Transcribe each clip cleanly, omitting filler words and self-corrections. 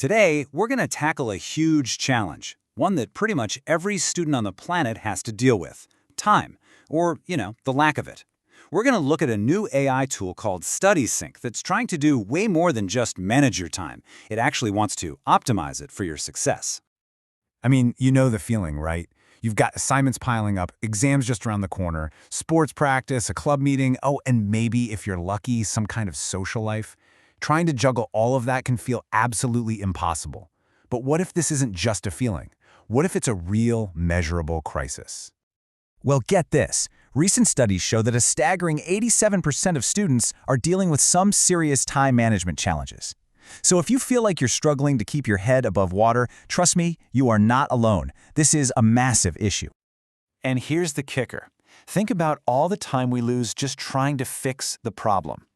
Today, we're going to tackle a huge challenge, one that pretty much every student on the planet has to deal with: time, or, the lack of it. We're going to look at a new AI tool called StudySync that's trying to do way more than just manage your time. It actually wants to optimize it for your success. I mean, you know the feeling, right? You've got assignments piling up, exams just around the corner, sports practice, a club meeting, and maybe, if you're lucky, some kind of social life. Trying to juggle all of that can feel absolutely impossible. But what if this isn't just a feeling? What if it's a real, measurable crisis? Well, get this. Recent studies show that a staggering 87% of students are dealing with some serious time management challenges. So if you feel like you're struggling to keep your head above water, trust me, you are not alone. This is a massive issue. And here's the kicker. Think about all the time we lose just trying to fix the problem.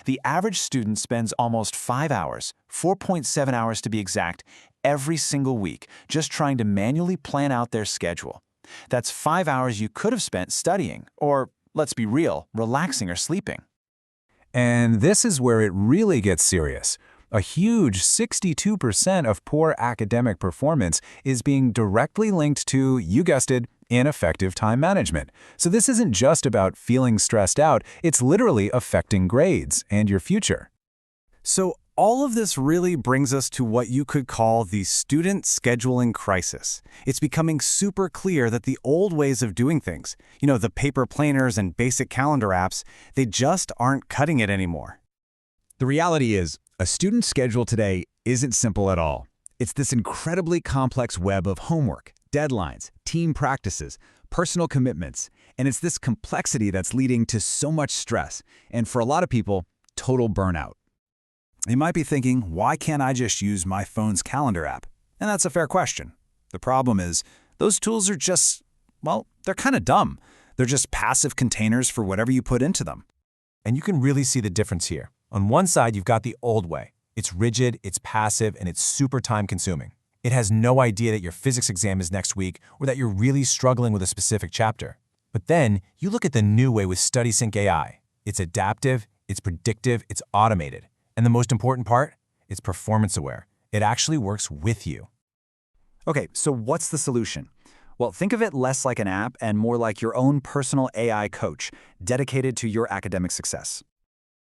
The average student spends almost 5 hours, 4.7 hours to be exact, every single week just trying to manually plan out their schedule. That's 5 hours you could have spent studying, or, let's be real, relaxing or sleeping. And this is where it really gets serious. A huge 62% of poor academic performance is being directly linked to, you guessed it, ineffective time management. So this isn't just about feeling stressed out, it's literally affecting grades and your future. So all of this really brings us to what you could call the student scheduling crisis. It's becoming super clear that the old ways of doing things, the paper planners and basic calendar apps, they just aren't cutting it anymore. The reality is, a student's schedule today isn't simple at all. It's this incredibly complex web of homework, deadlines, team practices, personal commitments, and it's this complexity that's leading to so much stress, and for a lot of people, total burnout. You might be thinking, why can't I just use my phone's calendar app? And that's a fair question. The problem is, those tools are just, they're kind of dumb. They're just passive containers for whatever you put into them. And you can really see the difference here. On one side, you've got the old way. It's rigid, it's passive, and it's super time-consuming. It has no idea that your physics exam is next week or that you're really struggling with a specific chapter. But then, you look at the new way with StudySync AI. It's adaptive, it's predictive, it's automated. And the most important part? It's performance-aware. It actually works with you. Okay, so what's the solution? Well, think of it less like an app and more like your own personal AI coach, dedicated to your academic success.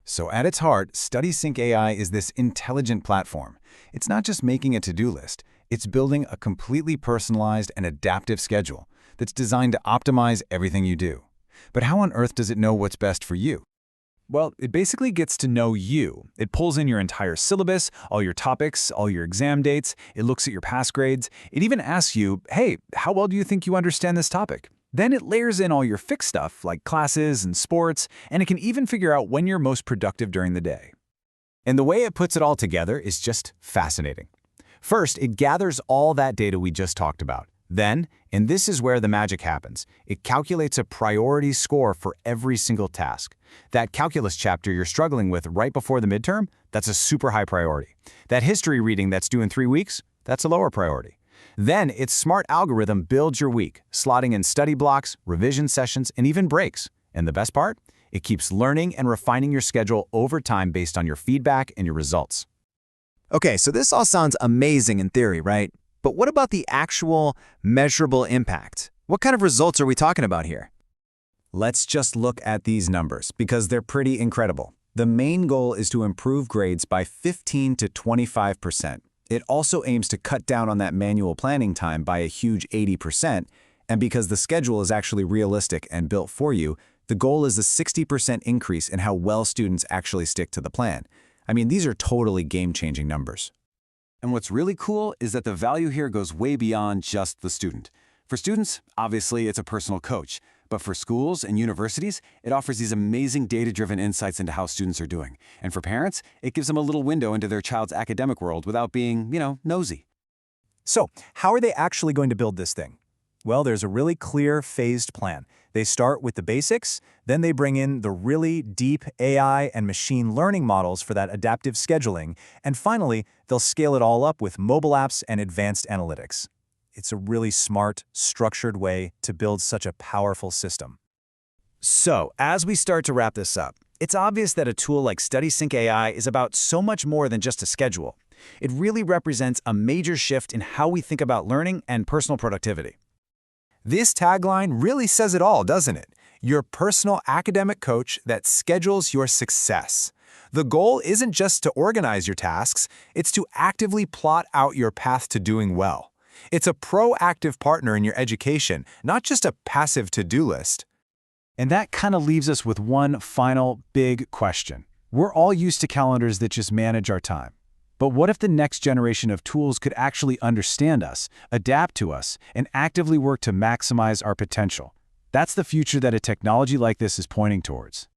So at its heart, StudySync AI is this intelligent platform. It's not just making a to-do list, it's building a completely personalized and adaptive schedule that's designed to optimize everything you do. But how on earth does it know what's best for you? Well, it basically gets to know you. It pulls in your entire syllabus, all your topics, all your exam dates. It looks at your past grades. It even asks you, hey, how well do you think you understand this topic? Then it layers in all your fixed stuff, like classes and sports, and it can even figure out when you're most productive during the day. And the way it puts it all together is just fascinating. First, it gathers all that data we just talked about. Then, and this is where the magic happens, it calculates a priority score for every single task. That calculus chapter you're struggling with right before the midterm, that's a super high priority. That history reading that's due in 3 weeks, that's a lower priority. Then, its smart algorithm builds your week, slotting in study blocks, revision sessions, and even breaks. And the best part? It keeps learning and refining your schedule over time based on your feedback and your results. Okay, so this all sounds amazing in theory, right? But what about the actual measurable impact? What kind of results are we talking about here? Let's just look at these numbers, because they're pretty incredible. The main goal is to improve grades by 15 to 25%. It also aims to cut down on that manual planning time by a huge 80%, and because the schedule is actually realistic and built for you, the goal is a 60% increase in how well students actually stick to the plan. I mean, these are totally game-changing numbers. And what's really cool is that the value here goes way beyond just the student. For students, obviously, it's a personal coach. But for schools and universities, it offers these amazing data-driven insights into how students are doing. And for parents, it gives them a little window into their child's academic world without being, nosy. So, how are they actually going to build this thing? Well, there's a really clear phased plan. They start with the basics, then they bring in the really deep AI and machine learning models for that adaptive scheduling, and finally, they'll scale it all up with mobile apps and advanced analytics. It's a really smart, structured way to build such a powerful system. So, as we start to wrap this up, it's obvious that a tool like StudySync AI is about so much more than just a schedule. It really represents a major shift in how we think about learning and personal productivity. This tagline really says it all, doesn't it? Your personal academic coach that schedules your success. The goal isn't just to organize your tasks, it's to actively plot out your path to doing well. It's a proactive partner in your education, not just a passive to-do list. And that kind of leaves us with one final big question. We're all used to calendars that just manage our time. But what if the next generation of tools could actually understand us, adapt to us, and actively work to maximize our potential? That's the future that a technology like this is pointing towards.